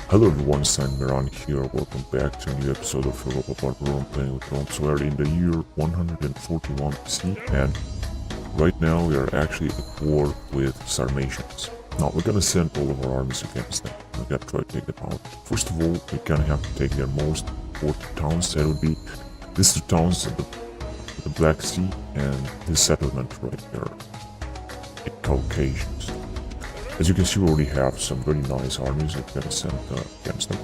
Hello everyone, Miran here. Welcome back to a new episode of Europa Barbarorum playing with Rome. So we're in the year 141 BC, and right now we are actually at war with Sarmatians. Now we're gonna send all of our armies against them. We're gonna try to take them out. First of all, we're gonna have to take their most important towns. That would be these two towns at the Black Sea and this settlement right there in Caucasus. As you can see, we already have some very nice armies that we're gonna send against them.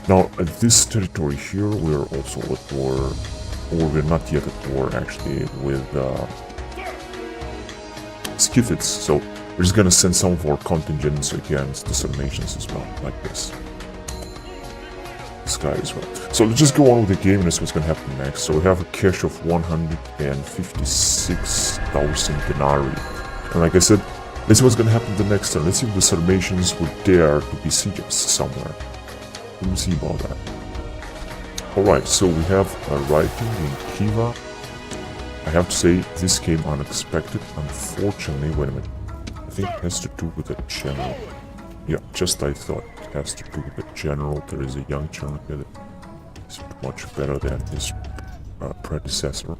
Now, at this territory here, we're also at war, or we're not yet at war actually, with Scythids. So we're just gonna send some of our contingents against the Sarmatians as well, like this. This guy as well. So let's just go on with the game, and that's what's gonna happen next. So we have a cash of 156,000 denarii, and like I said, let's see what's gonna happen the next turn. Let's see if the Sarmatians would dare to besiege us somewhere. We'll see about that. Alright, so we have a writing in Khiva. I have to say, this came unexpected. Unfortunately, wait a minute. I think it has to do with the general. Yeah, just I thought it has to do with the general. There is a young general here that is much better than his predecessor.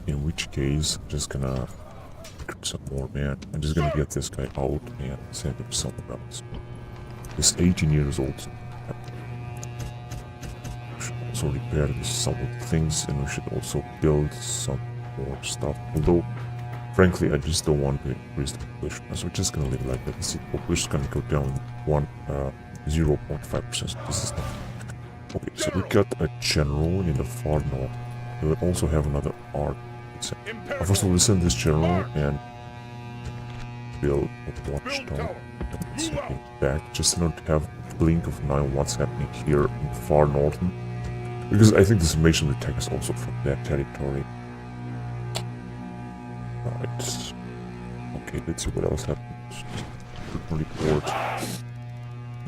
In which case, I'm just gonna some more man. I'm just gonna get this guy out and send him somewhere else. He's 18 years old. We should also repair some of the things, and we should also build some more stuff. Although, frankly, I just don't want to increase the population, so we're just gonna leave it like that. See, the population is gonna go down 0.5%. This is not okay. So we got a general in the far north. We will also have another arc. First of all, we send this general and build a watchtower and send him back, just not to have a blink of an eye on what's happening here in the far northern, because I think the Sarmatian will attack us also from that territory. Right. Okay, let's see what else happens. Report. A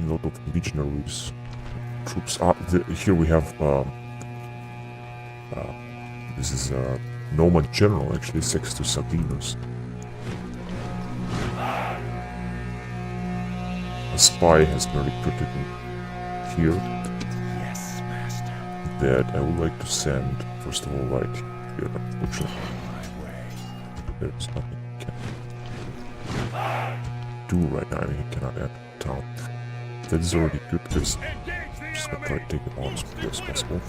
lot of legionaries. Troops. Here we have. This is Nomad General, actually, Sextus Sabinus. A spy has been recruited here. Yes, master. That I would like to send, first of all, right here. Unfortunately, there's nothing he can do right now. I mean, he cannot enter the town. That is already good, because I'm just gonna try to take it on as quickly as possible.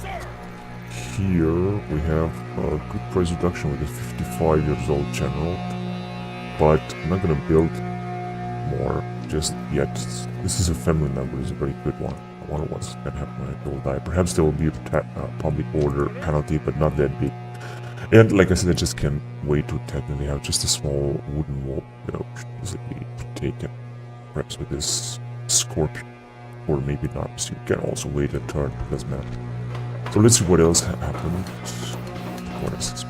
Here we have a good price reduction with a 55 years old general, but I'm not gonna build more just yet. This is a family member, it's a very good one. I wonder what's gonna happen when they will die. Perhaps there will be a public order penalty, but not that big. And like I said, I just can't wait to attack them. They have just a small wooden wall, you know, which easily be taken. Perhaps with this scorpion, or maybe not. So you can also wait a turn, it doesn't matter. So let's see what else happened. What else is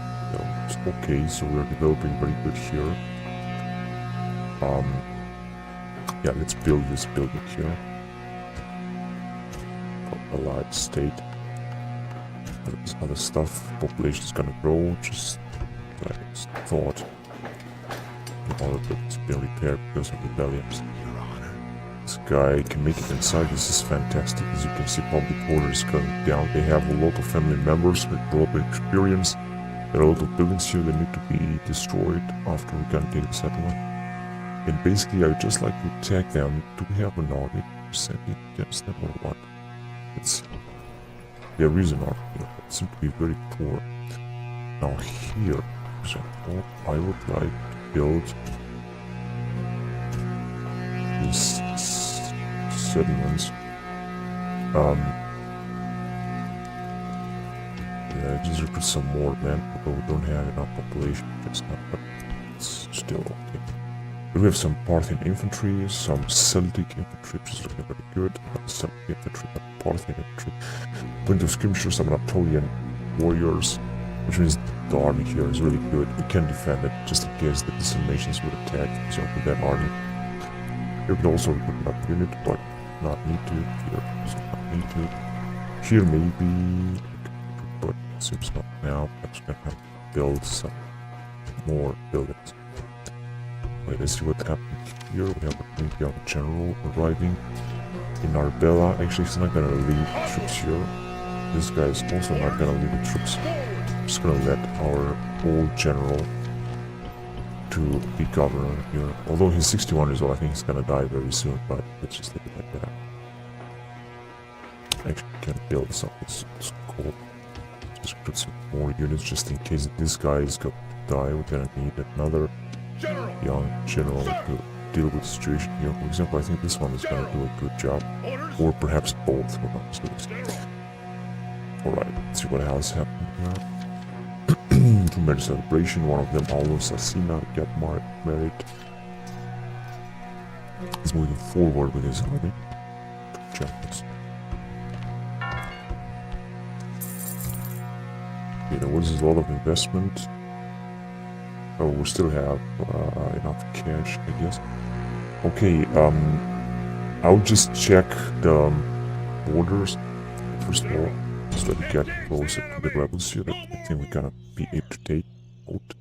okay, so we're developing very good here. Yeah, let's build this building here. A large state. There's other stuff. Population is gonna grow, just like I thought. All of it is being repaired because of rebellions. This guy can make it inside. This is fantastic. As you can see, public order is going down. They have a lot of family members with proper experience. There are a lot of buildings here that need to be destroyed after we can take the settlement. And basically, I would just like to attack them. Do we have an army percent against them or what? It's there is an army here, but it seems to be very poor. Now here, for example, I would like to build these settlements. Yeah, just recruit some more men, although we don't have enough population just now, but it's still okay. We have some Parthian infantry, some Celtic infantry, which is looking very good. Some infantry, Parthian infantry. Point of skirmishers, some Anatolian warriors, which means the army here is really good. We can defend it just in case the Sarmatians would attack. So with that army. Here we can also recruit another unit, but not need to. Here, so not need to. Here maybe, but it seems not now. Perhaps we're gonna have to build some more buildings. Wait, let's see what happened here. We have a young general arriving. In Arbella, actually he's not gonna lead troops here. This guy is also not gonna lead the troops. I'm just gonna let our old general to be governor here. Although he's 61 years old, I think he's gonna die very soon, but let's just leave it like that. Actually, we can build something cool. Just put some more units just in case this guy is going to die. We're gonna need another young general to deal with the situation here. For example, I think this one is gonna do a good job. Or perhaps both. Alright, let's see what else happened here. Two marriage celebration, one of them, almost Asina, got married. He's moving forward with his army. Champions. Okay, there was a lot of investment. Oh, we still have enough cash, I guess. Okay, I'll just check the borders, first of all, so that we get closer to the rebels here that I think we're gonna be able to take out.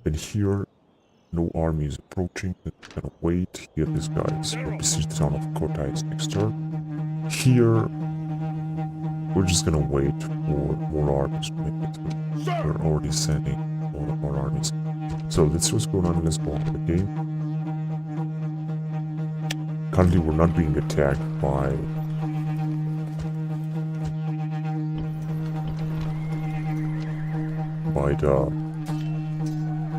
And here, no army is approaching, we're gonna wait. Here, this guy is besiege the town of Kotai next turn. Here, we're just gonna wait for more armies to make it through. We're already sending more armies. So let's see what's going on in this part of the game. Currently, we're not being attacked by the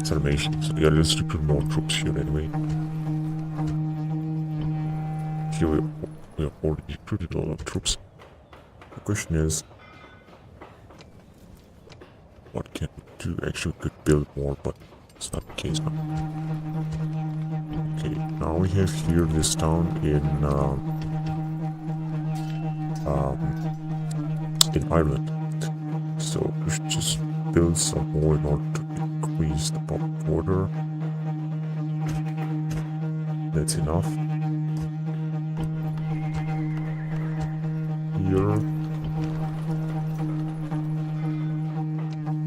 Sarmatians. So yeah, let's recruit more troops here anyway. Here we have already recruited a lot of troops. The question is, what can we do? Actually, we could build more, but it's not the case now. Okay, now we have here this town in Ireland. So we should just build some more in order to increase the public order. That's enough. Here.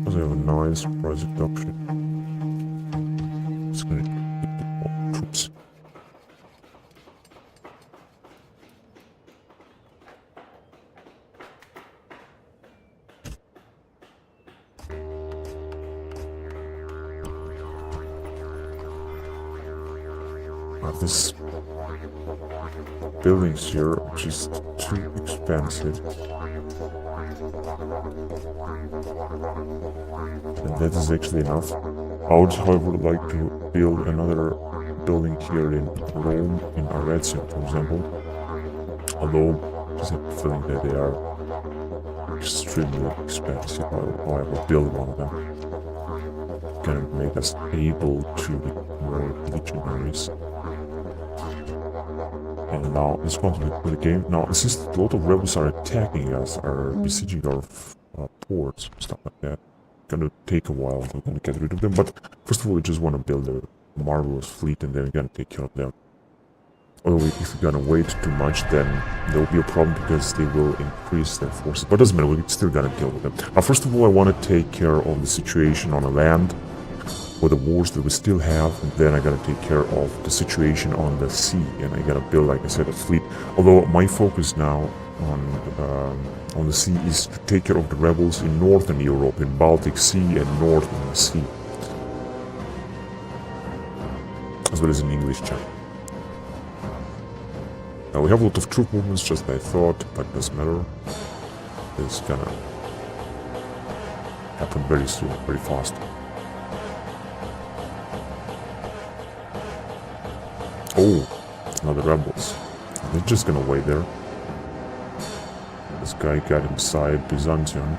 Also have a nice price reduction. It's going to get more troops. This buildings here are just too expensive. And that is actually enough. I would, however, like to build another building here in Rome, in Arezzo, for example. Although, I just have a feeling that they are extremely expensive. However, build one of them. Gonna make us able to get more legionaries. And now let's continue with the game. Now, since a lot of rebels are attacking us, are besieging our ports, stuff like that, gonna take a while. We're gonna get rid of them. But first of all, we just want to build a marvelous fleet, and then we're gonna take care of them. Although, if we're gonna wait too much, then there will be a problem because they will increase their forces. But it doesn't matter. We're still gonna deal with them. Now, first of all, I want to take care of the situation on the land, or the wars that we still have, and then I gotta take care of the situation on the sea, and I gotta build, like I said, a fleet. Although my focus now on the sea is to take care of the rebels in Northern Europe, in Baltic Sea and Northern Sea, as well as in English Channel. Now we have a lot of troop movements, just like I thought, but it doesn't matter. It's gonna happen very soon, very fast. Oh, another rebels. They're just gonna wait there. This guy got inside Byzantium.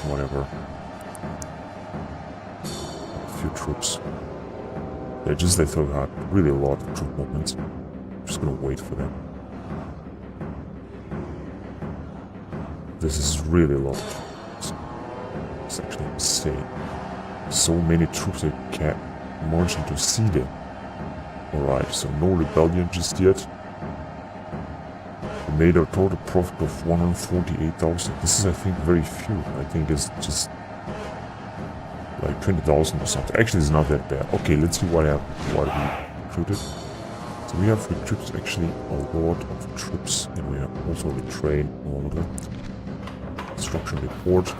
Whatever. A few troops. They thought had really a lot of troop movements. I'm just gonna wait for them. This is really a lot of troops. It's actually insane. So many troops that can't march into sea there. Alright, so no rebellion just yet. We made a total profit of 148,000. This is, I think, very few. I think it's just like 20,000 or something. Actually, it's not that bad. Okay, let's see what we recruited. So we have recruited actually a lot of troops, and we have also retrained all of them. Construction report.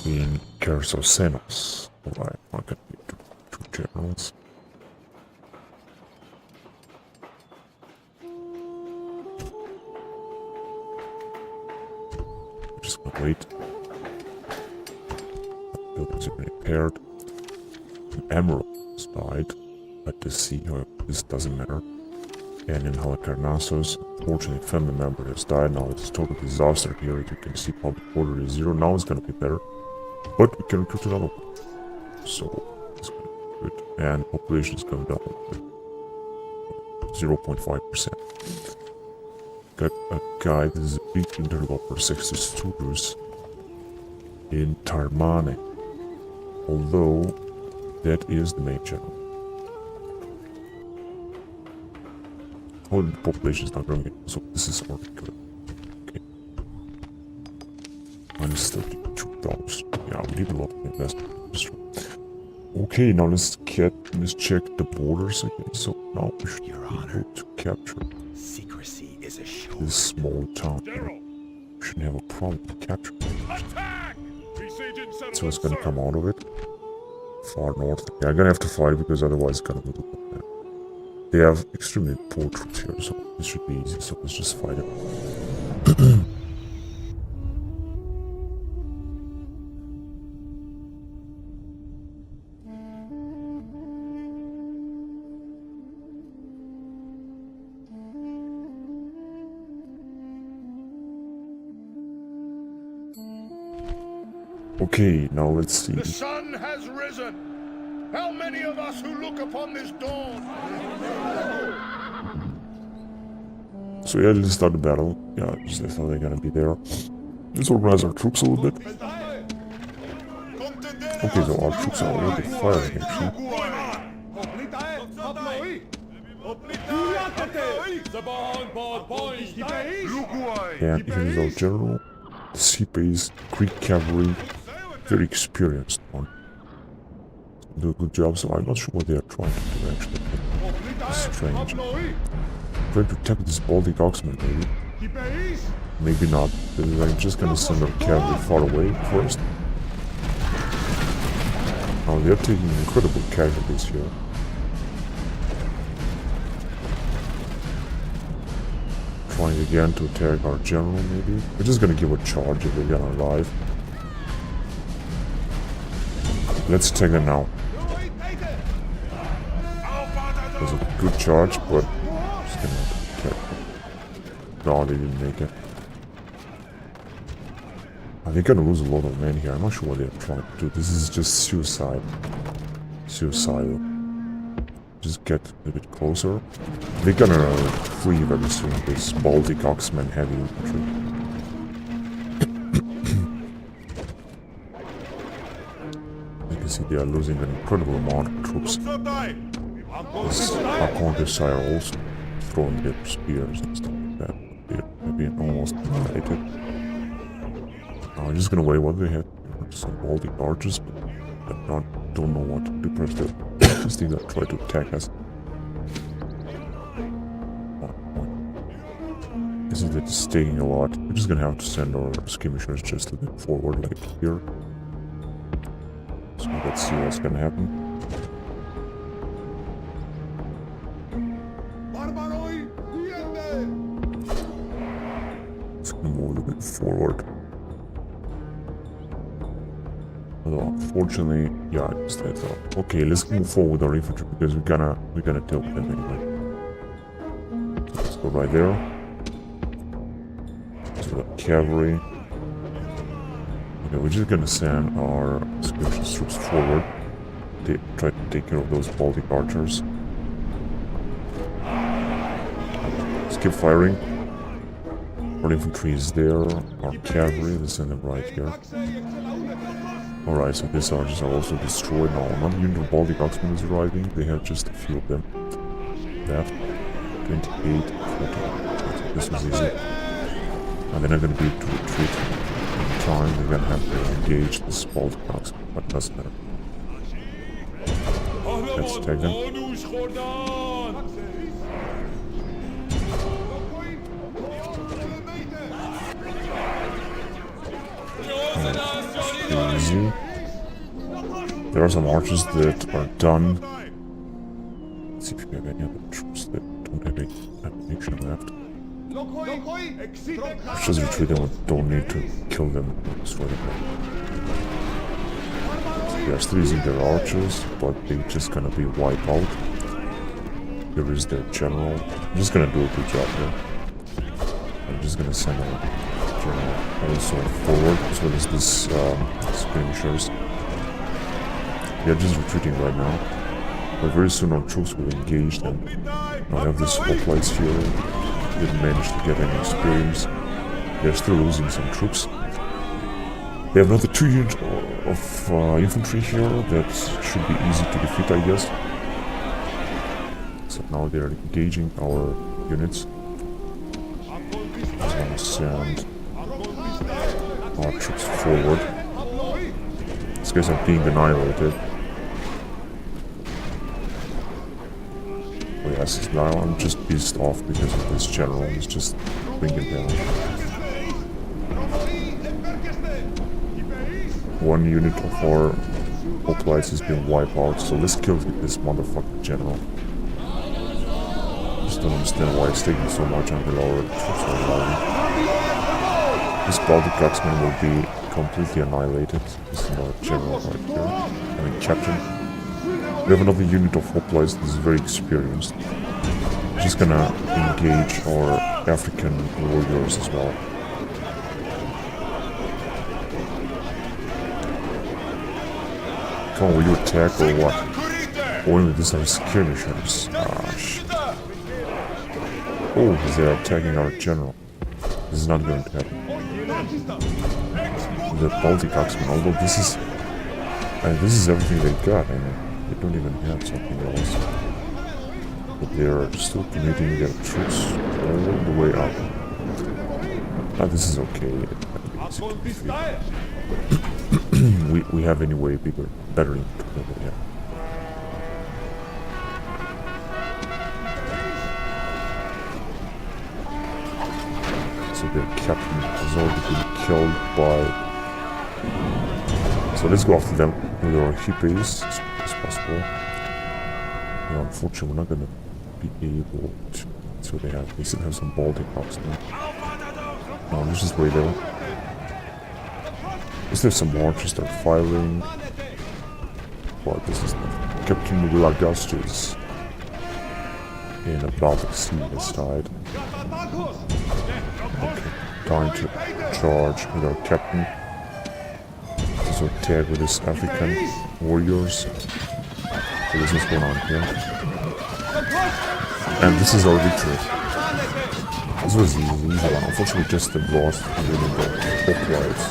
In Kersosenos. Alright, I can be two generals. Just gonna wait. Buildings are repaired. An emerald has died at the sea, however, this doesn't matter. And in Halicarnassos, unfortunately, a family member has died. Now it's a total disaster here. As you can see, public order is 0. Now it's gonna be better. But we can recruit another one. So it's gonna be good. And population is going down with 0.5%. Got a guy, this is a big interloper, 60 students in Tarmane. Although that is the main channel. Oh, the population is not growing, so this is already good. Okay. Minus $32. Yeah, we need a lot of investment. Okay, now let's check the borders again. So now we should be able to capture Secrecy is a show. this small town. We shouldn't have a problem with capturing it. So it's gonna come out of it. Far north. Yeah, I'm gonna have to fight it because otherwise it's gonna be bad. They have extremely poor troops here, so this should be easy. So let's just fight it. Okay, now let's see. The sun has risen. How many of us who look upon this dawn? So yeah, let's start the battle. Yeah, just I thought they're gonna be there. Let's organize our troops a little bit. Okay, so our troops are already firing actually. And here is our general. The sea base, Greek cavalry, very experienced one. Do a good job, so I'm not sure what they are trying to do actually. It's strange. Trying to tap this Baltic Oxman maybe. Maybe not. I'm just gonna send our cavalry far away first. Now they're taking incredible casualties here. Trying again to attack our general maybe. We're just gonna give a charge if they're gonna arrive. Let's attack them now. It was a good charge, but just gonna attack. No, they didn't make it. They're gonna lose a lot of men here. I'm not sure what they're trying to do. This is just suicide. Suicidal. Just get a bit closer. They're gonna flee very soon, this Baltic Oxman heavy infantry. You can see they are losing an incredible amount of troops. This Archontes are also throwing their spears and stuff like that. They're being almost annihilated. I'm just gonna wait what they have. Some Baltic archers, but I don't know what to do. Perhaps these things that try to attack us. This is it's taking a lot. We're just gonna have to send our skirmishers just a bit forward, like here. So let's see what's gonna happen. It's gonna move a bit forward. Although unfortunately, yeah, just I thought. Okay, let's move forward with our infantry because we're gonna deal with them anyway. So let's go right there. So the cavalry. Okay, we're just gonna send our skirmish troops forward. They try to take care of those Baltic archers. Let's keep firing. Our infantry is there. Our cavalry, let's send them right here. Alright, so these archers are also destroyed now. Not even the Baltic Oxman is arriving, they have just a few of them. Left. 28, 40. So this was easy. And they're not going to be able to retreat in time, they're going to have to engage this Baltic Oxman, but it doesn't matter. Let's tag them. Easy. There are some archers that are done. Let's see if we have any other troops that don't have any ammunition left. Just retreat them, don't need to kill them. Destroy them. They are still using their archers, but they're just gonna be wiped out. Here is their general. I'm just gonna do a good job here. I'm just gonna send a general also forward, as well as this skirmishers. They are just retreating right now. But very soon our troops will engage them. Now I have these hoplites here. Didn't manage to get any experience. They're still losing some troops. They have another 2 units of infantry here that should be easy to defeat, I guess. So now they're engaging our units. Just want to send our troops forward. These guys are being annihilated. Oh yes, now I'm just pissed off because of this general. He's just bringing down. 1 unit of our hoplites has been wiped out, so let's kill this motherfucking general. Just don't understand why it's taking so much until our troops are arriving. This Baltic Guardsman will be completely annihilated. This is our general right here. I mean, captain. We have another unit of hoplites that is very experienced. Just gonna engage our African warriors as well. Come on, will you attack or what? Oh, these are skirmishers. Ah, shit. Oh, they're attacking our general. This is not going to happen. The Baltic Axemen, although this is everything they got. I mean, they don't even have something else. But they are still committing their troops all the way up. Ah, this is okay. we have anyway bigger, better infantry over here. So their captain has already been killed by. So let's go after them with our hippies as quick as possible. Well, unfortunately, we're not gonna be able to. That's what they have. They still have some Baltic Axemen. No, let's just wait there. Is there some archers that are firing? But this is not. Captain Lagustus in the Baltic Sea has died. Okay, time to charge with our captain. Also tag with his African warriors. So this is going on here. And this is our victory. This was the easy one. Unfortunately, just the lost really the hoplites.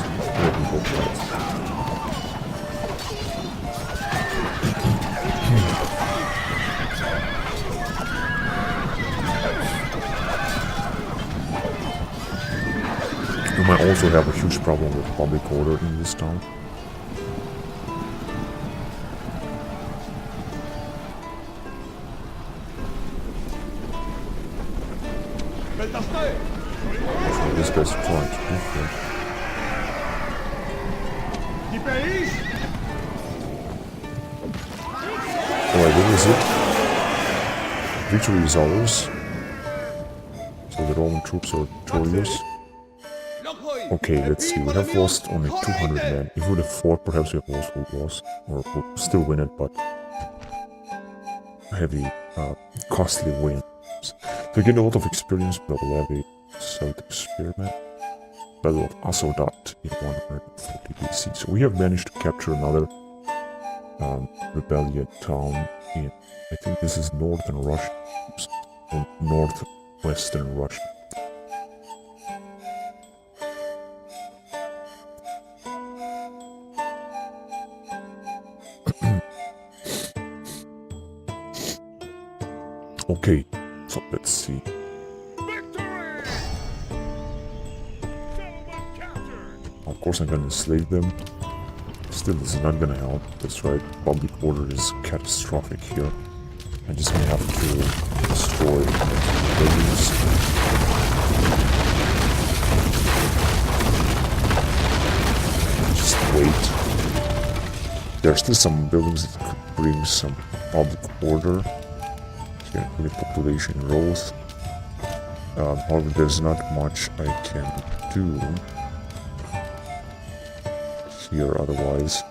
We might also have a huge problem with public order in this town. That's what this guy's trying to do here. Alright, what is it? Victory is ours. So the Roman troops are victorious. Okay, let's see. We have lost only 200 men. If we would have fought, perhaps we have also lost. Or we'll still win it, but a heavy, costly win. So we gain a lot of experience with the levy Celtic experiment. Battle of Asodat in 140 BC. So we have managed to capture another rebellion town in, I think this is northern Russia, northwestern Russia. Okay, so let's see. Of course I'm gonna enslave them. Still, this is not gonna help. That's right. Public order is catastrophic here. I'm just gonna have to destroy buildings. Just wait. There are still some buildings that could bring some public order. Here, with population growth. However, there's not much I can do here otherwise.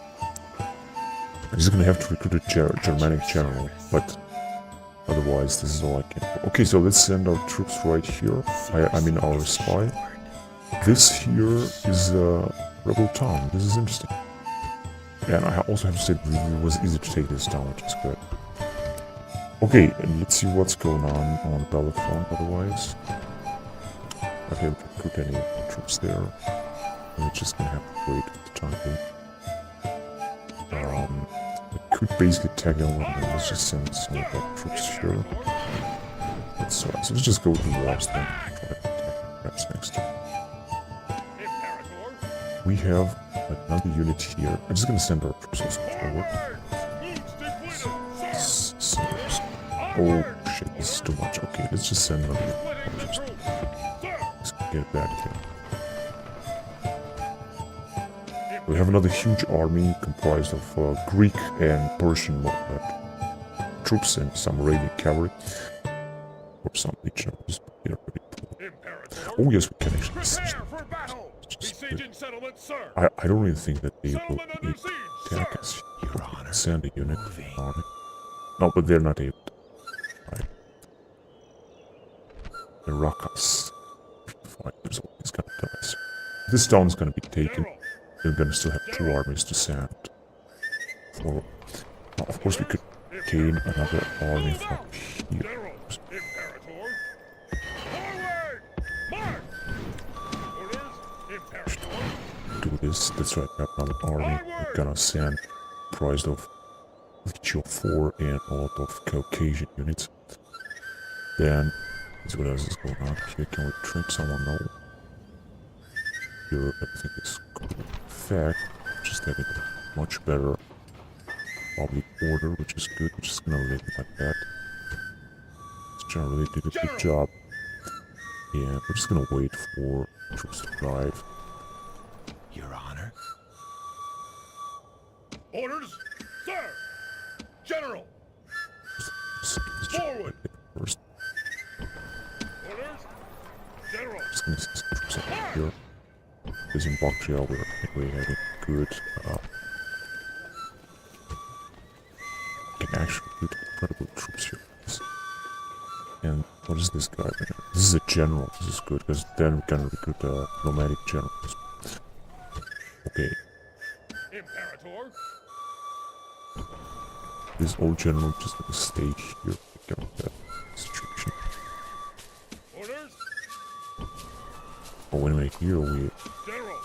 I'm just gonna have to recruit a Germanic general, but otherwise this is all I can do. Okay, so let's send our troops right here. I mean our spy. This here is a rebel town. This is interesting. And I also have to say that it was easy to take this down, which is good. Okay, and let's see what's going on the battlefront otherwise. Not able to recruit any troops there. We're just gonna have to wait for the time being. I could basically tag on and let's just send some of our troops here. That's alright, so let's just go with the wars then. Try to attack perhaps next time. We have another unit here. I'm just gonna send our troops forward. Oh shit, this is too much. Okay, let's just send another unit. Let's get back here. We have another huge army comprised of Greek and Persian troops and some Arabian cavalry. Or some legionaries. Oh yes, we can actually siege. I don't really think that they will attack us. Your Honor, send a unit. No, but they're not able to. Right. The Rakas. 5 years old. He's gonna die. So this town is gonna be taken. We're gonna still have 2 armies to send. For now, of course, we could gain another army from here. Do this. That's right. We have another army. We're gonna send comprised of Legio 4 and a lot of Caucasian units. Then, let's see what else is going on here. Can we train someone? No. Here, everything is good. In fact, just having a much better public order, which is good. We're just gonna leave it like that. This general really did a good job. Yeah, we're just gonna wait for troops to arrive. Your Honor. Orders, sir. General. Forward. First. Orders, General. Just gonna send some troops up here. Because in Bactria we're having good. Can actually recruit incredible troops here. And what is this guy? This is a general. This is good because then we can recruit a nomadic general. Okay. Imperator. This old general just gonna stay here to get out that situation. Orders. Oh, anyway, here we General.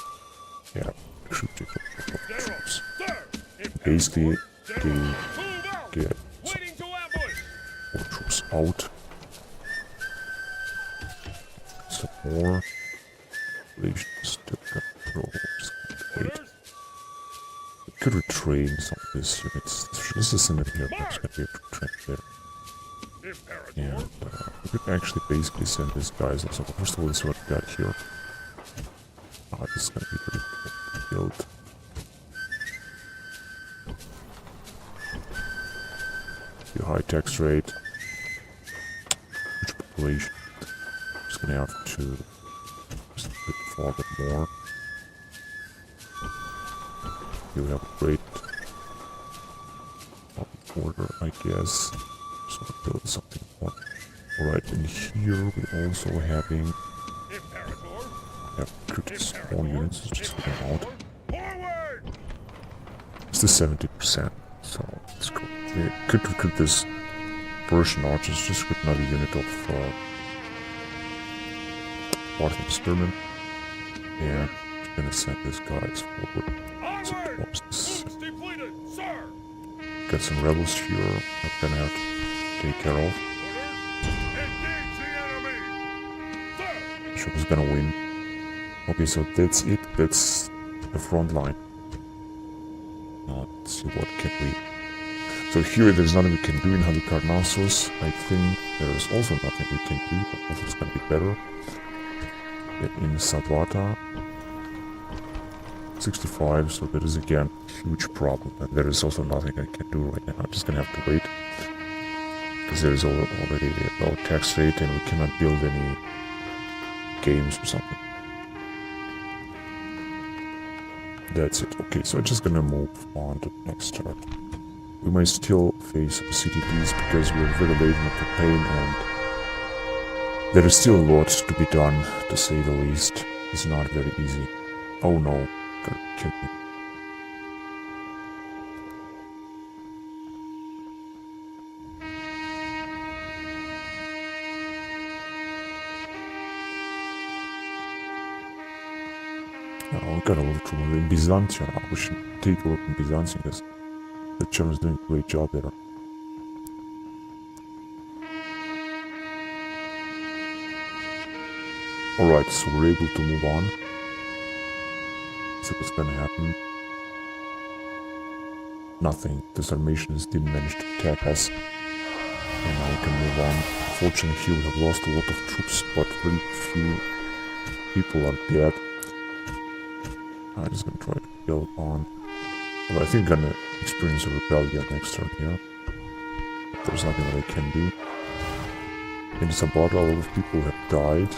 have recruited a lot of General. troops. Sir. Basically, General. they Move out. get Waiting to ambush. more troops out. Some more. Relations still got control. Wait. Orders. We could retrain some of these units. This is in the here, perhaps gonna be able to train there. Imperator. And we could actually basically send these guys also. First of all, this is what we got here. This is gonna be pretty cool to build. High tax rate. Huge population. Just gonna have to just fall a bit more. Here we have a great order, I guess. So we'll build something more. Alright, and here we're also having recruited small units, just get them out. It's the 70%, so it's cool. We could recruit this Persian archers, just recruit another unit of Parthian spearmen. And we're gonna send these guys forward. So towards this. Got some rebels here I'm gonna have to take care of. Sure who's gonna win. Okay, so that's it. That's the front line. Let's see, what can we... So here there's nothing we can do in Halicarnassus. I think there's also nothing we can do, but also it's gonna be better. In Sabata, 65, so that is again a huge problem. And there is also nothing I can do right now. I'm just gonna have to wait. Because there is already a low tax rate and we cannot build any games or something. That's it. Okay, so I'm just gonna move on to the next turn. We might still face some CTDs because we're very late in the campaign and there is still a lot to be done, to say the least. It's not very easy. Oh no, gonna kill me. Oh, we got a little trouble in Byzantium. We should take a look in Byzantium because the Germans doing a great job there. Alright, so we're able to move on. So what's gonna happen? Nothing. The Sarmatians didn't manage to attack us. And now we can move on. Unfortunately here we have lost a lot of troops, but very few people are dead. I'm just gonna try to build on. Well, I think I'm gonna experience a rebellion next turn here. But there's nothing that I can do. In Sabata, a lot of people have died.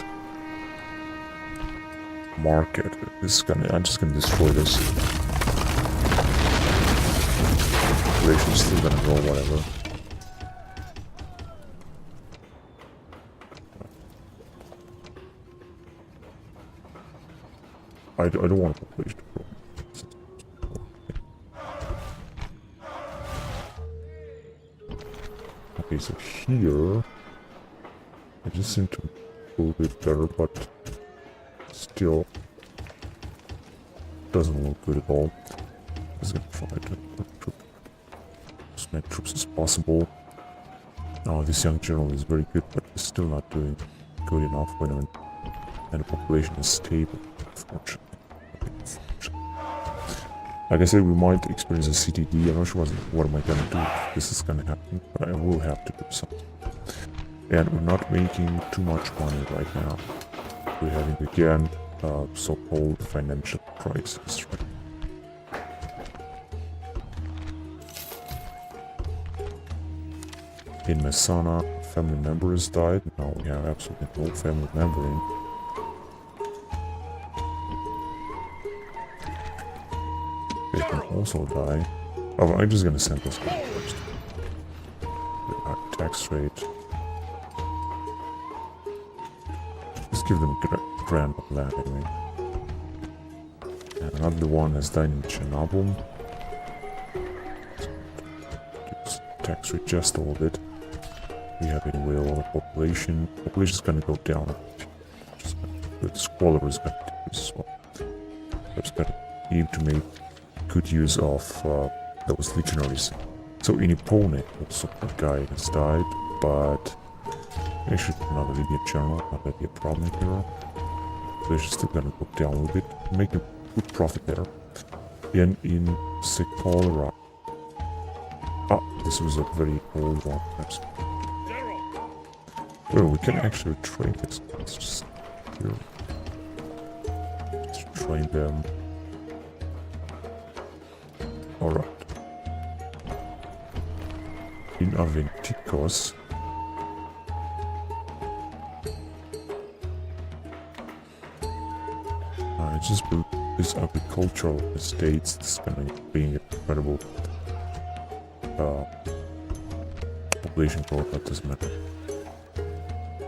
Market. This is gonna. I'm just gonna destroy this. Population's still gonna grow, whatever. I don't want a population to grow. Okay, so here I just seem to go a bit better, but still doesn't look good at all. I'm just gonna try to recruit as many troops as possible. Now this young general is very good, but he's still not doing good enough when the population is stable, unfortunately. Like I said, we might experience a CTD. I'm not sure what am I gonna do if this is gonna happen, but I will have to do something. And we're not making too much money right now. We're having again so-called financial crisis. Right? In Messana, a family member has died. Now we have absolutely no family member in. They can also die. Oh, I'm just gonna send this guy first. Tax rate. Just give them a grand of land anyway. And another one has died in Chernobyl. Just tax rate just a little bit. We have anyway a lot of population. Population is gonna go down. The squalor is gonna decrease as well. I'm just gonna aim to make good use of those legionaries. So in Epone, also a guy has died, but actually another Libyan general, not gonna be a problem here. So they're still gonna go down a little bit, make a good profit there. And in Sekolra, this was a very old one, perhaps. Well, we can actually train this. Let's just here. Let's train them. Alright. In Aventicos. I just built this agricultural estates. This is gonna be incredible population growth, that doesn't matter.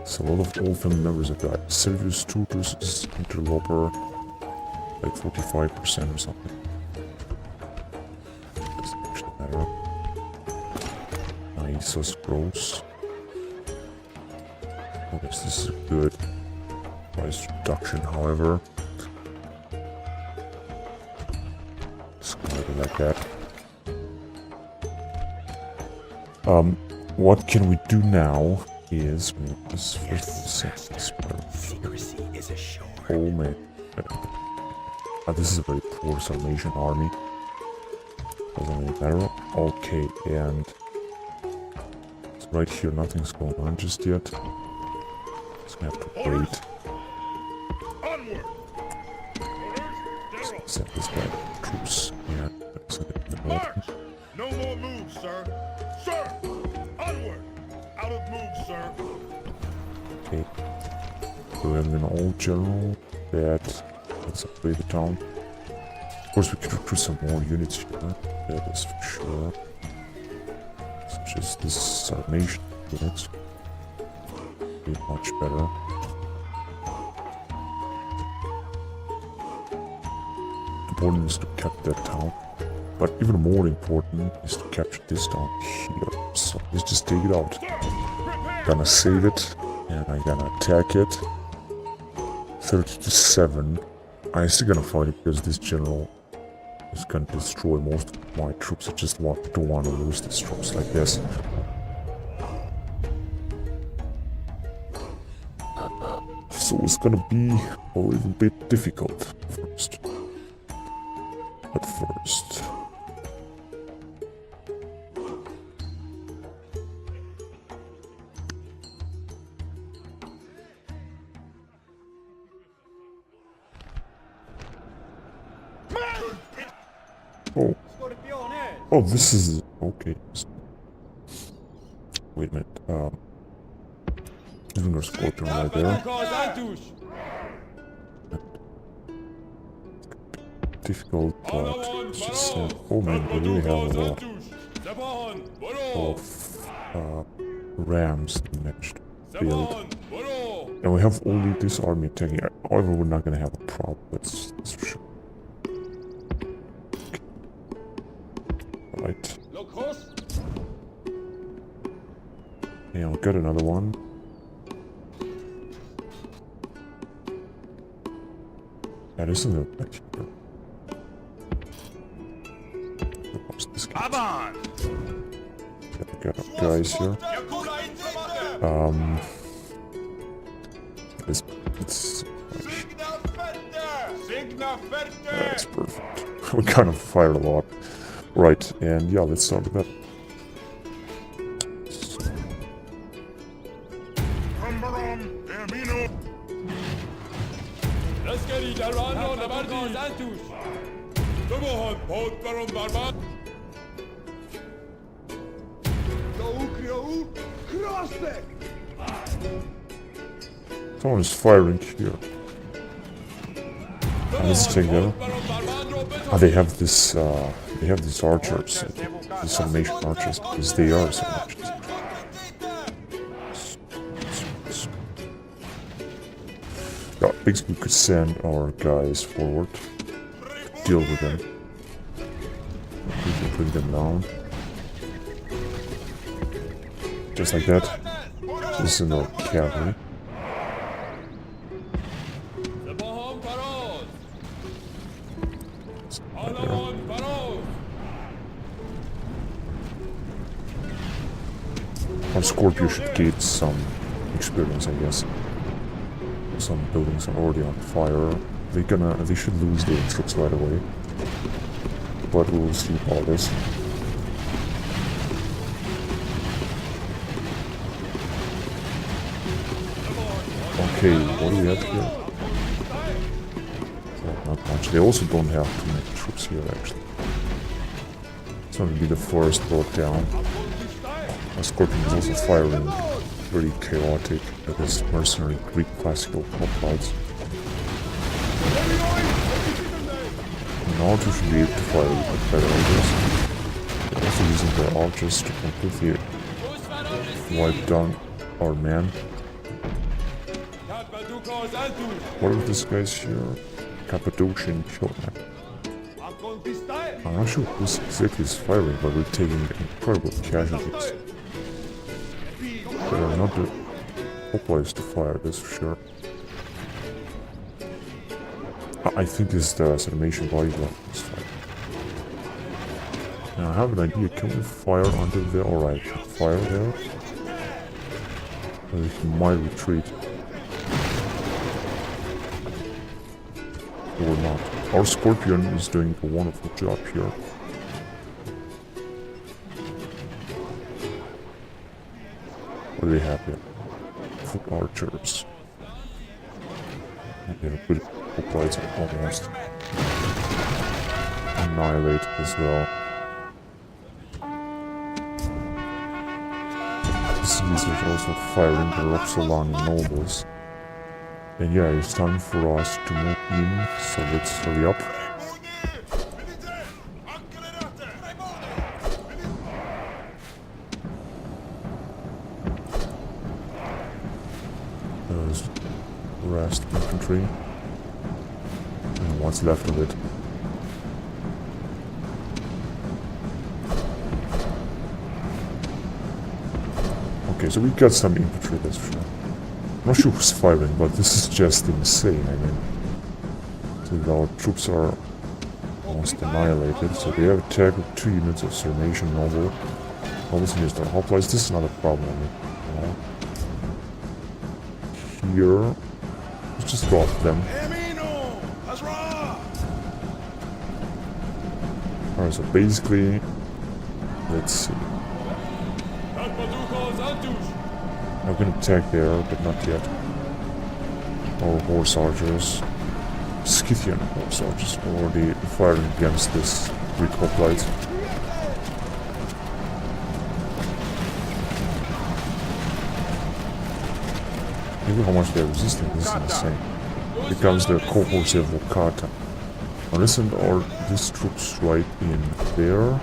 So a lot of old family members have died. Servius Tutus is interloper like 45% or something. Doesn't actually matter. Isos gross. Oh yes, this is a good price reduction, however. It's gonna be like that. What can we do now is this first Secrecy is assured. oh man. This is a very poor Sarmatian army. Doesn't really matter. Okay, and right here, nothing's going on just yet. Just gonna have to wait. Onward! Orders, Send this guy to truce. Yeah, that's it. march! No more moves, sir. Sir! Onward! Out of moves, sir. Okay. So we have an old general that let's upgrade the town. Of course, we could recruit some more units here. That is for sure. Such as this nation units. Be much better. Important is to capture that town. But even more important is to capture this town here. So let's just take it out. Gonna save it. And I'm gonna attack it. 30-7. I'm still gonna fight it because this general is gonna destroy most of my troops. I just don't want to lose these troops like this. So it's gonna be a little bit difficult first. But first. Oh. Oh, this is okay. Wait a minute. Even a scorpion right there. Difficult, but it's just oh man, we really have a lot of rams to manage to build. And we have only this army attacking. However, we're not gonna have a problem. That's for sure. Right. Yeah, I'll get another one. That isn't a back here. What's this guy? Got guys here. It's that's perfect. We kind of fired a lot. Right, and yeah, let's start with that. Someone is firing here. Let's take them. They have this. They have these archers, these automation archers, because they are some archers. Yeah, basically we could send our guys forward, deal with them. We can bring them down. Just like that. This is our cavalry. Our Scorpio should get some experience, I guess. Some buildings are already on fire. They should lose their troops right away. But we will see all this. Okay, what do we have here? Well, not much. They also don't have too many troops here, actually. It's going to be the first brought down. A Scorpion is also firing pretty chaotic at his mercenary Greek classical hoplites. Now should be able to fire a little bit better, I guess. They're also using their archers to completely wipe down our men. What are these guys here? Cappadocian showman. I'm not sure who exactly is firing, but we're taking incredible casualties. They are not the hoplites to fire, that's for sure. I think this is the animation body block this fight. Now I have an idea, can we fire under there? Alright, fire there. He might retreat. Or not. Our Scorpion is doing a wonderful job here. What do we have here? Foot archers. And they're good hoplites are almost annihilated as well. These are also firing the Roxolani nobles. And yeah, it's time for us to move in, so let's hurry up. There's rest infantry. And what's left of it. Okay, so we got some infantry, that's for sure. I'm not sure who's firing, but this is just insane, I mean. So our troops are almost annihilated, so they have attacked with 2 units of Sarmatian noble. Obviously used our hoplites, this is not a problem, I mean, you know. Here, let's just drop them. Alright, so basically, let's see. I'm gonna attack there, but not yet. Our horse archers, Scythian horse archers, already firing against this Greek hoplite. Look how much they're resisting, this is insane. Here comes the cohorts of Vocata. Now listen, all these troops right in there.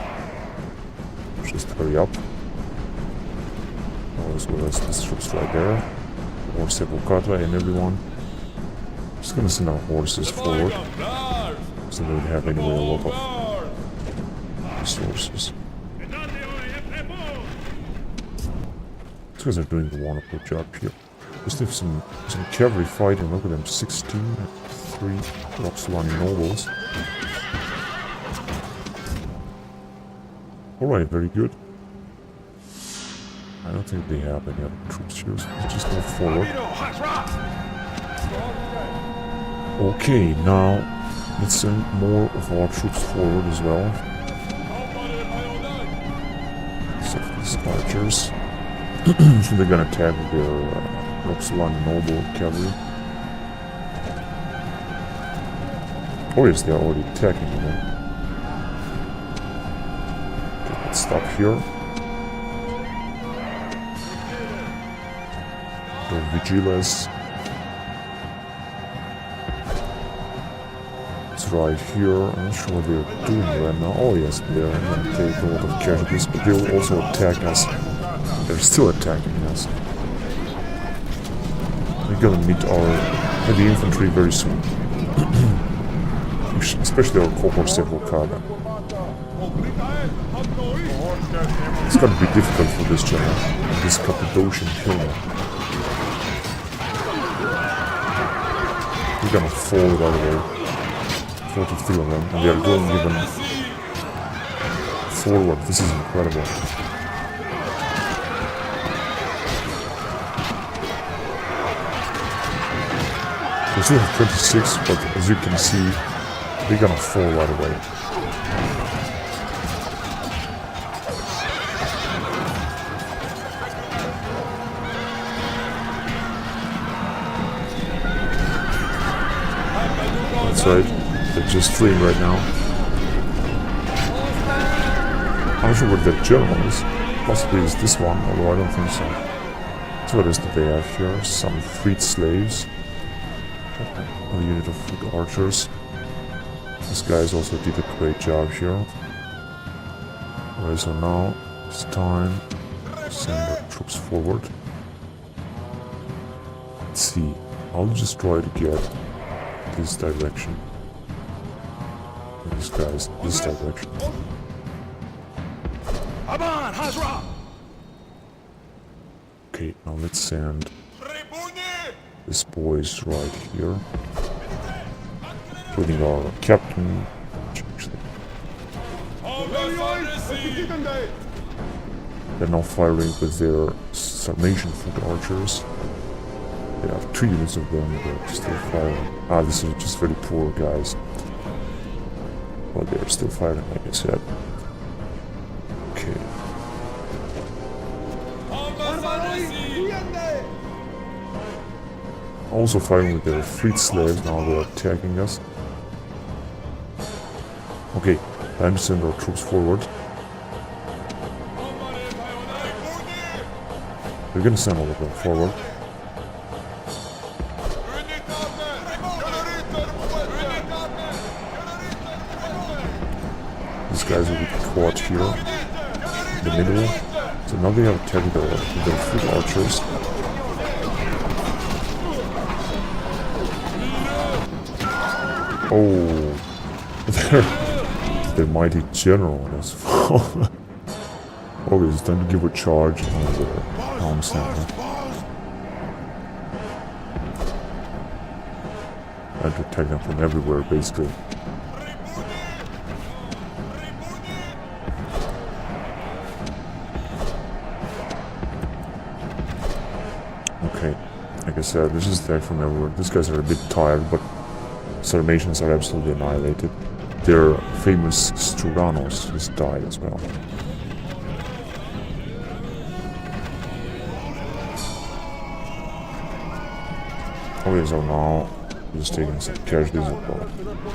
Just hurry up. As well as these troops right there. Or Sevocata and everyone. Just gonna send our horses forward. So they don't have anyway a lot of resources. These guys are doing a wonderful job here. Just have some cavalry fighting. Look at them, 16 and 3 Roxolani nobles. Alright, very good. I don't think they have any other troops here, so let's just move forward. Okay, now let's send more of our troops forward as well. So these archers. So they're gonna attack their Roxolani noble cavalry. Oh yes, they are already attacking them. Okay, let's stop here. The Vigilas. It's right here. I'm not sure what they're doing right now. Oh yes, they're going to take a lot of casualties, but they will also attack us. They're still attacking us. We're gonna meet our heavy infantry very soon. Especially our cohorts of Vocata. It's gonna be difficult for this general, this Cappadocian killer. We're gonna fall right away. 43 of them, and they are going even forward. This is incredible. We still have 26, but as you can see, they're gonna fall right away. That's right, they're just fleeing right now. I'm not sure what that general is. Possibly it's this one, although I don't think so. So what is that they have here? Some freed slaves. A unit of foot archers. These guys also did a great job here. Alright, so now it's time to send our troops forward. Let's see. I'll just try to get this direction. And these guys this direction. Okay, now let's send this boys right here. Including our captain. They're now firing with their Sarmatian foot archers. They have 2 units of them, they're still firing. Ah, this is just very poor guys. But they're still firing, like I said. Okay. also fighting with their freed slaves. Now they're attacking us. Okay, time to send our troops forward. We're gonna send all of them forward. These guys will be caught here in the middle. So now they have attacked their foot archers. Oh, their mighty general has fallen. Okay, it's time to give a charge on the town center. And to attack them from everywhere, basically. Okay, like I said, this is attack from everywhere. These guys are a bit tired, but Sarmatians are absolutely annihilated. Their famous Struganos has died as well. Okay, so now just taking some casualties. Well,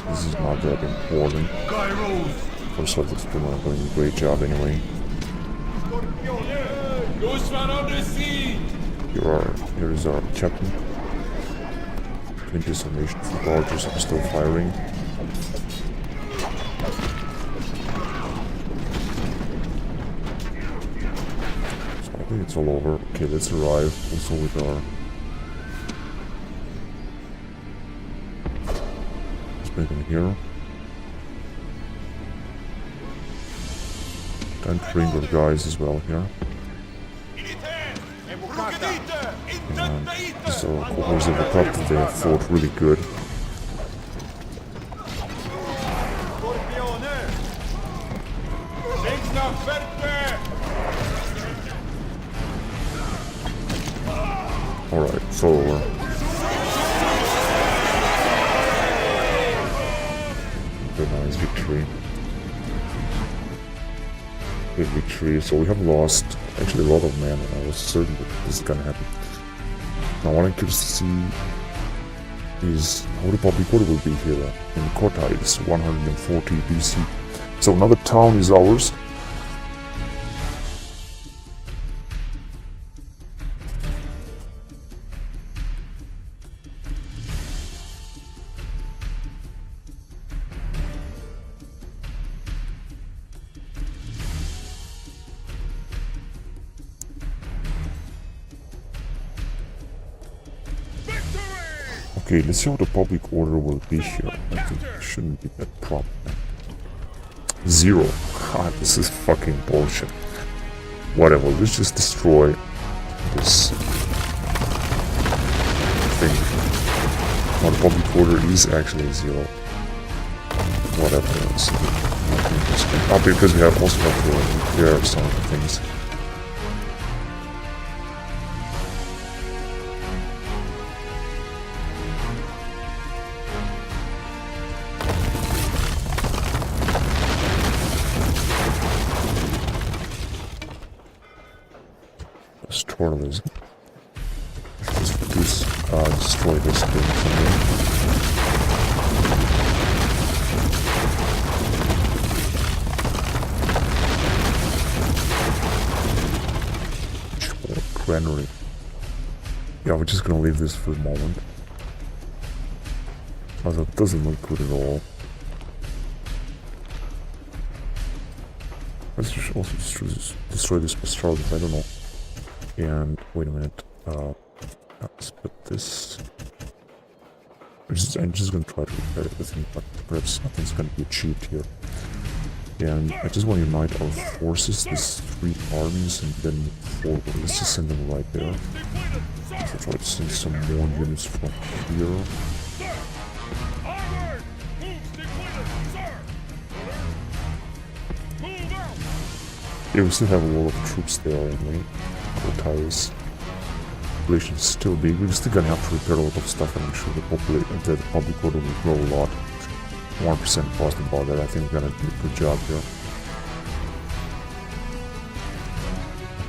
this is not that important. For Celtics, people are doing a great job anyway. Here is our captain. 20 Sarmatian foot archers are still firing. So I think it's all over. Okay, let's arrive also with our in here. Time to bring our guys as well here. And so Cohors of the Cup, they have fought really good. Alright, it's all over. Nice victory. Good victory. So we have lost actually a lot of men, and I was certain that this is gonna happen. Now what I'm curious to see is how the public order will be here in Kota. It's 140 BC. So another town is ours. Okay, let's see how the public order will be here. I think it shouldn't be that problem. 0. God, this is fucking bullshit. Whatever, let's just destroy this thing. Now the public order is actually 0. Whatever else. Nothing interesting. Oh, because we have also have to repair some of the things. Tortalism. Let's destroy this thing from here. Granary. Yeah, we're just gonna leave this for the moment. Although it doesn't look good at all. Let's just also destroy this Pastraldus, I don't know. And wait a minute, let's put this. I'm just gonna try to repair everything, but perhaps nothing's gonna be achieved here. And I just want to unite our forces, these 3 armies, and then move forward. Let's just send them right there. So try to send some more units from here. Yeah, we still have a lot of troops there anyway. Kota's population is still big. We're still gonna have to repair a lot of stuff, and I'm sure the public order will grow a lot. 1% positive about that. I think we're gonna do a good job here.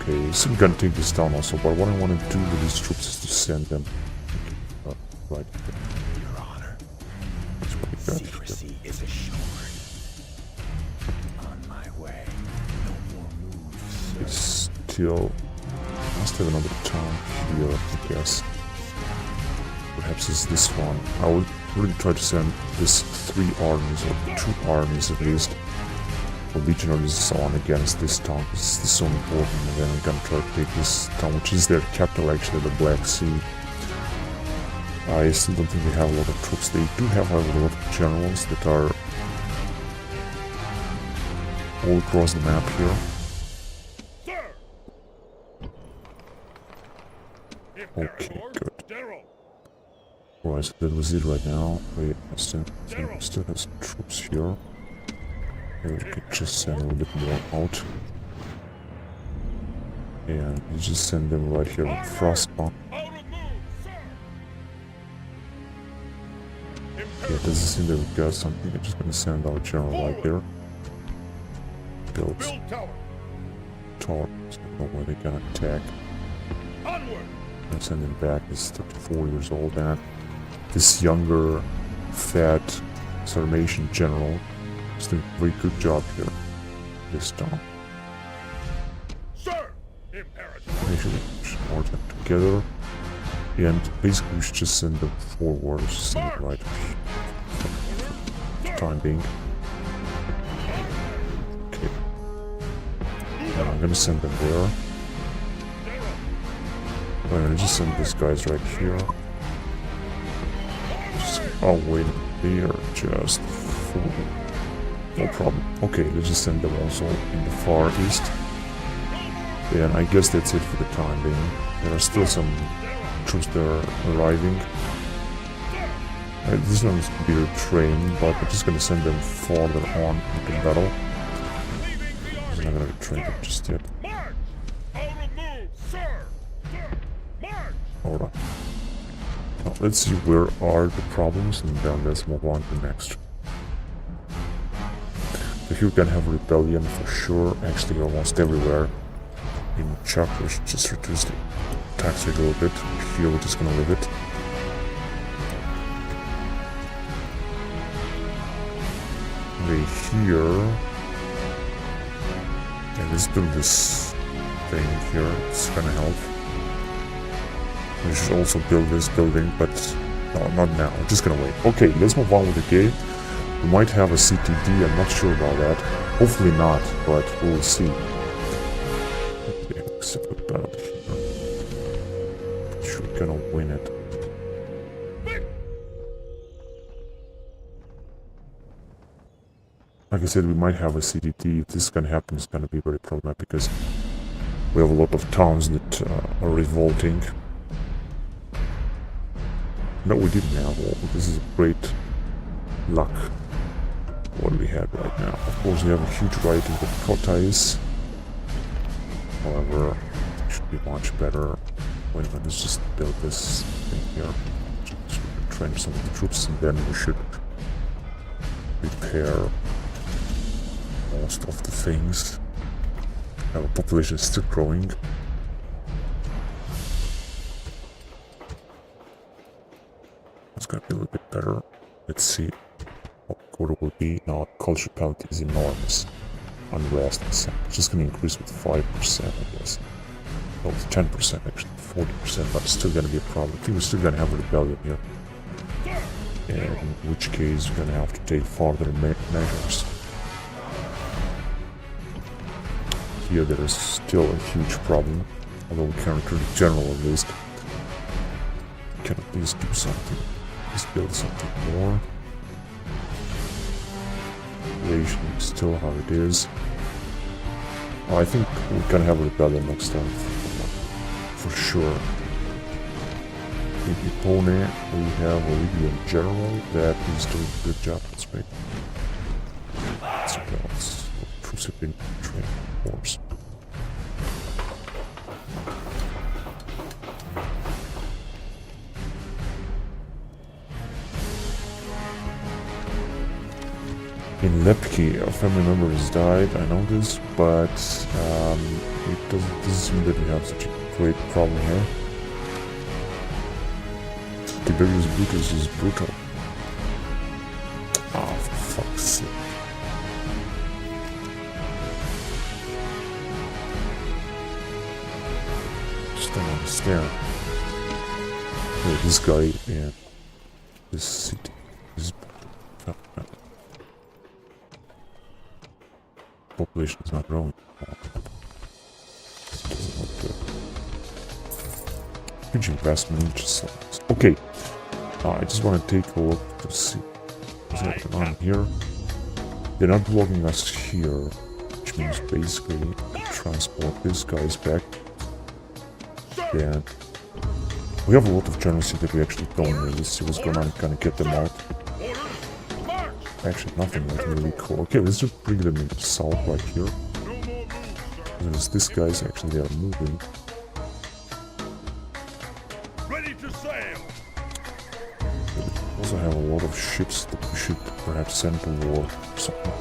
Okay, so we're gonna take this down also, but what I want to do with these troops is to send them right here. Your Honor, That's what we got here. secrecy is assured. On my way. No more moves, sir. It's still... must have another town here, I guess. Perhaps it's this one. I would really try to send this 3 armies, or 2 armies at least, or legionaries and so on against this town. This is so important, and then we're gonna try to take this town, which is their capital actually, the Black Sea. I still don't think they have a lot of troops. They do have, however, a lot of generals that are all across the map here. Sir! Okay, Imperator, good. General! Right, so that was it right now. We still have some troops here. Maybe we could just send a little bit more out. And you just send them right here in Frostbound. Out of move, sir! Yeah, it doesn't seem that we got something. I'm just gonna send our general right there. Build Build tower! tower. So I don't know where they're gonna attack. Onward! And send him back. He's 34 years old, and this younger, fat Sarmatian general is doing a very good job here. This town. Sir! Imperator! Actually, we should more them together. And basically, we should just send them forward. Just send it right for the time being. Okay. And I'm gonna send them there. I'm gonna just send these guys right here. Oh wait, they are just full. No problem. Okay, let's just send them also in the far east. And I guess that's it for the time being. There are still some troops that are arriving. This one is to be their train, but I'm just gonna send them farther on into battle. I'm not gonna train them just yet. March! Out of move, sir! Sir! March! Alright. Now, let's see where are the problems, and then let's move on to the next. So here we're gonna have a rebellion for sure, actually almost everywhere. In Chuck, we should just reduce the tax rate a little bit. Here we're just gonna leave it. Okay, here... and let's build this thing here, it's gonna help. We should also build this building, but no, not now. I'm just gonna wait. Okay, let's move on with the game. We might have a CTD, I'm not sure about that. Hopefully not, but we'll see. Okay, accept the battle here. Sure, we're gonna win it. Like I said, we might have a CTD. If this is gonna happen, it's gonna be very problematic because we have a lot of towns that are revolting. No, we didn't have all. This is great luck. What we had right now. Of course, we have a huge right in the Protais. However, it should be much better. Wait a minute, let's just build this thing here. Just train some of the troops, and then we should repair most of the things. Our population is still growing. It's gonna be a little bit better. Let's see what quarter will be. Now, culture penalty is enormous. Unrest is just gonna increase with 5%, I guess. Well, with 10% actually, 40%, but it's still gonna be a problem. I think we're still gonna have a rebellion here. And in which case, we're gonna have to take further measures. Here, there is still a huge problem. Although we can recruit a general at least. Can at least do something. Let's build something more. Population is still how it is. Oh, I think we're gonna have a rebellion next time. For sure. In Epone, we have a Libyan general that is doing a good job. That's great. So else. Troops have been trained, of course. In Lepke, a family member has died, I know this, but it doesn't seem that we have such a great problem here. Tiberius Brutus is brutal. Ah, for fuck's sake. Just don't understand. Hey, this guy and this city is... population is not growing. Huge investment in just science. Okay, I just want to take a look to see what's going on here. They're not blocking us here, which means basically we can transport these guys back. Then we have a lot of generals that we actually don't really see what's going on, kind of get them out. Actually, nothing like really cool. Okay, let's just bring them in south right here. There's these guys, actually they are moving. Ready to sail. We also have a lot of ships that we should perhaps send to war or something.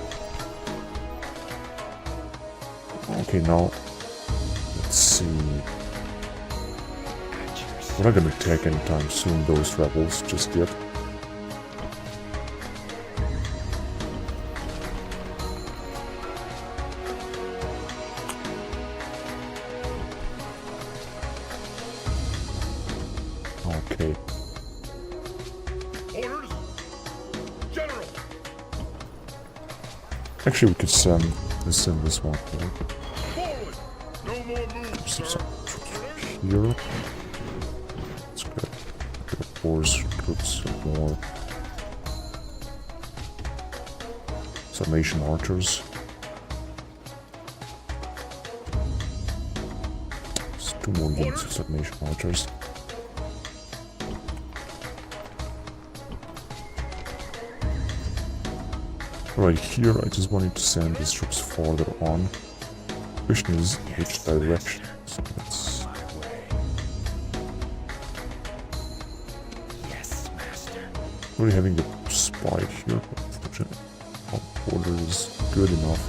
Okay, now let's see. We're not gonna attack anytime soon those rebels just yet. Okay. Orders. General. Actually, we could send this one here. Forward. No more moves, sir. Some troops here. Let's get force troops more. Summation archers. There's 2 more units of summation archers. Right here, I just wanted to send these troops farther on. Question is which direction. So let's... Yes, master. We're having the spy here, but unfortunately our border is good enough.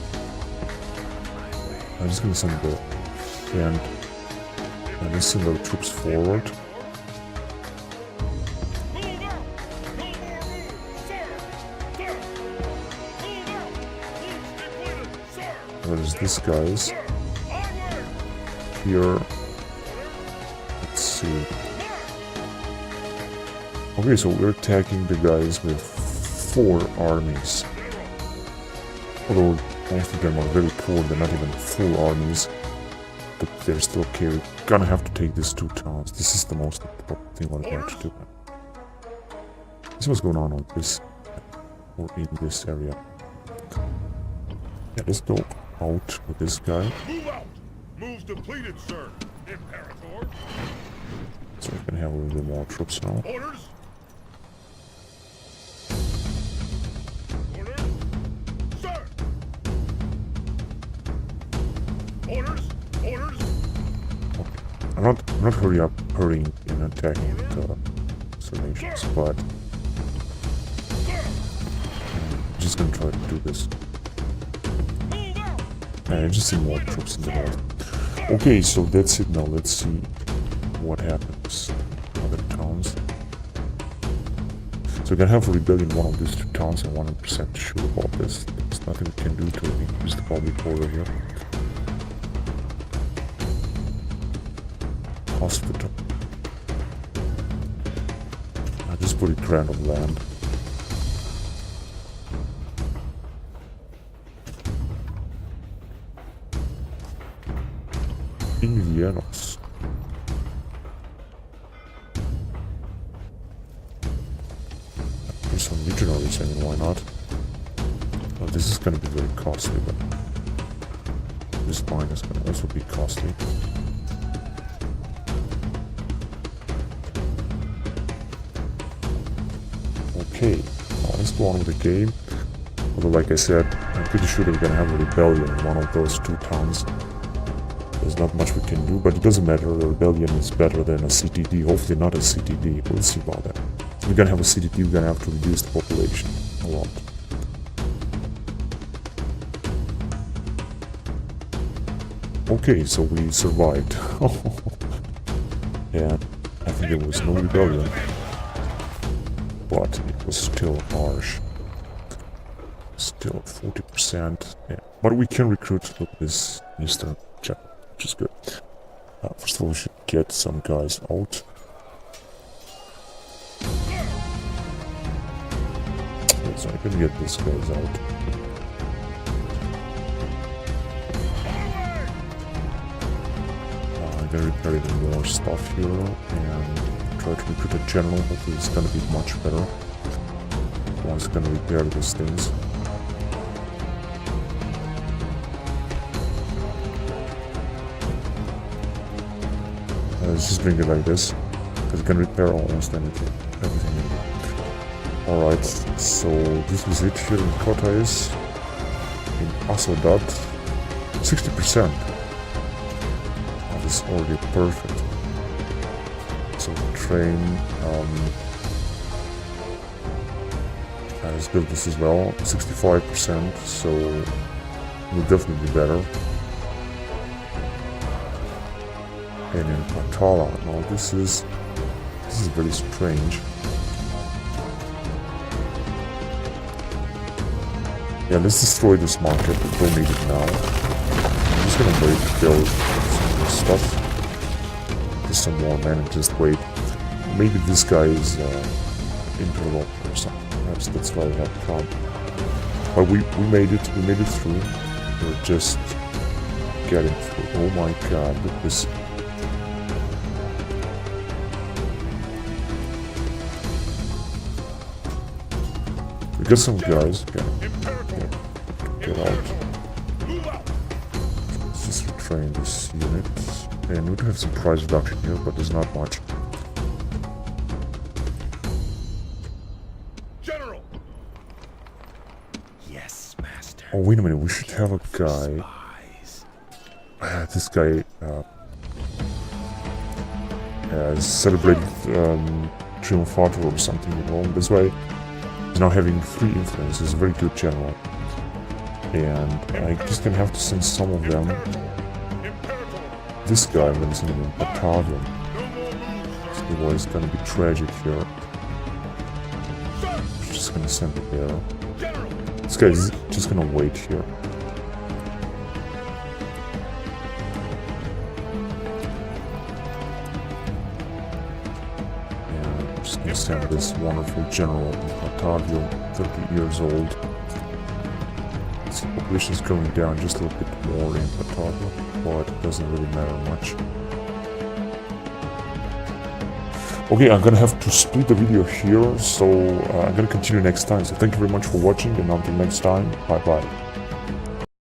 I'm just gonna send the and let's send our troops forward. Move out. No more moves, sir. Sir. Move out. Moves depleted, sir. There's these guys Sir. Onward. here. Let's see. Okay, so we're attacking the guys with 4 armies. Although most of them are very poor, they're not even full armies. But they're still okay. We're gonna have to take these 2 towns. This is the most important thing what I want to do. See what's going on this or in this area. Yeah, let's go out with this guy. Move out. Moves depleted, sir. Imperator. So we can have a little bit more troops now. Orders. Orders. Sir. Orders. Orders. I'm not hurrying in attacking the nations, but I'm just gonna try to do this. Move out. And I just see more troops in the north. Okay, so that's it now. Let's see what happens in other towns. So we're gonna have a rebellion in one of these 2 towns. I'm 100% sure about this. There's nothing we can do to increase the public order here. Hospital. I just put it random land. Inviernos. There's some legionaries, I mean, why not? Well, this is gonna be very costly, but this mine is gonna also be costly. Okay, now let's go on with the game. Although, like I said, I'm pretty sure that we're gonna have a rebellion in one of those 2 towns. There's not much we can do, but it doesn't matter. A rebellion is better than a CTD. Hopefully not a CTD. We'll see about that. If we're gonna have a CTD, we're gonna have to reduce the population a lot. Okay, so we survived. And I think there was no rebellion. but it was still harsh. Still 40%. Yeah. But we can recruit with this Eastern general, which is good. First of all, we should get some guys out. So I can get these guys out. I'm gonna repair even more stuff here and try to recruit a general. Hopefully it's gonna be much better. One's gonna repair these things. Let's just bring it like this, because it can repair almost everything. Alright, so this is it here in Kotais. In Asodat, 60%. That is already perfect. So the train, let's build this as well, 65%, so it will definitely be better. And in Patala, now this is very strange. Yeah, let's destroy this market. We don't need it now. I'm just gonna wait to build some more stuff. Just some more men and just wait. Maybe this guy is interloper or something. Perhaps that's why we have a problem. But we made it through. We're just getting through. Oh my god, look at this. We got some guys. Okay. Get out. Let's just retrain this unit. And we do have some price reduction here, but there's not much. General. Yes, master. Oh, wait a minute. We should have a guy. This guy has celebrated Triumphator or something, you know. This way, he's now having 3 influence. He's a very good general. And I'm just gonna have to send some of them. This guy, I'm gonna send him in Batavian. Otherwise, it's gonna be tragic here. Just gonna send it there. This guy's just gonna wait here. And I'm just gonna send this wonderful general in Batavio, 30 years old. The population is going down just a little bit more in Batavia, but it doesn't really matter much. Okay, I'm gonna have to split the video here, so I'm gonna continue next time. So thank you very much for watching, and until next time, bye bye.